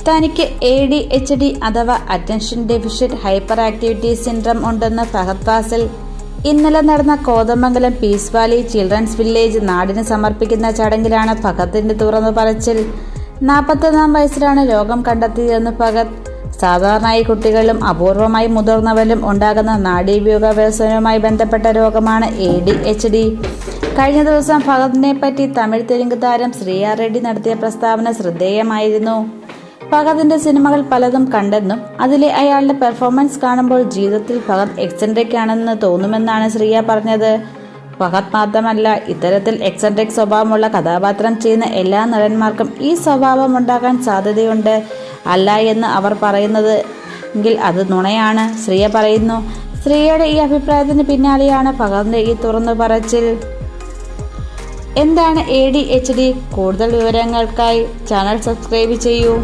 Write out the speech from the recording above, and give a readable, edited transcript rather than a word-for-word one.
തനിക്ക് ADHD അഥവാ attention deficit hyperactivity syndrome ഉണ്ടെന്ന് ഫഹദ് ഫാസിൽ ഇന്നലെ നടന്ന Kothamangalam peace valley children's village നാടിന് സമർപ്പിക്കുന്ന ചടങ്ങിലാണ് ഫഹദിന്റെ തുറന്നു പറച്ചിൽ. 41-ാം വയസ്സിലാണ് രോഗം കണ്ടെത്തിയതെന്ന് ഫഹദ്. സാധാരണയായി കുട്ടികളിലും അപൂർവമായി മുതിർന്നവരിലും ഉണ്ടാകുന്ന നാഡീവ്യൂഹ വ്യവസ്ഥയുമായി ബന്ധപ്പെട്ട രോഗമാണ് ADHD. കഴിഞ്ഞ ദിവസം ഫഹദിനെ പറ്റി തമിഴ് തെലുങ്ക് താരം ശ്രീയ റെഡ്ഡി നടത്തിയ പ്രസ്താവന ശ്രദ്ധേയമായിരുന്നു. ഫഹദിന്റെ സിനിമകൾ പലതും കണ്ടെന്നും അതിലെ അയാളുടെ പെർഫോമൻസ് കാണുമ്പോൾ ജീവിതത്തിൽ ഫഹദ് എക്സെൻട്രിക് ആണെന്ന് തോന്നുമെന്നാണ് ശ്രീയ പറഞ്ഞത്. ഫഹദ് മാത്രമല്ല, ഇത്തരത്തിൽ എക്സെൻട്രിക് സ്വഭാവമുള്ള കഥാപാത്രം ചെയ്യുന്ന എല്ലാ നടന്മാർക്കും ഈ സ്വഭാവം ഉണ്ടാകാൻ സാധ്യതയുണ്ട്. അല്ല എന്ന് അവർ പറയുന്നത് എങ്കിൽ അത് നുണയാണ്, ശ്രീയ പറയുന്നു. ശ്രീയയുടെ ഈ അഭിപ്രായത്തിന് പിന്നാലെയാണ് ഫഹദിന്റെ ഈ തുറന്നു പറച്ചിൽ. എന്താണ് ADHD? കൂടുതൽ വിവരങ്ങൾക്കായി ചാനൽ സബ്സ്ക്രൈബ് ചെയ്യൂ.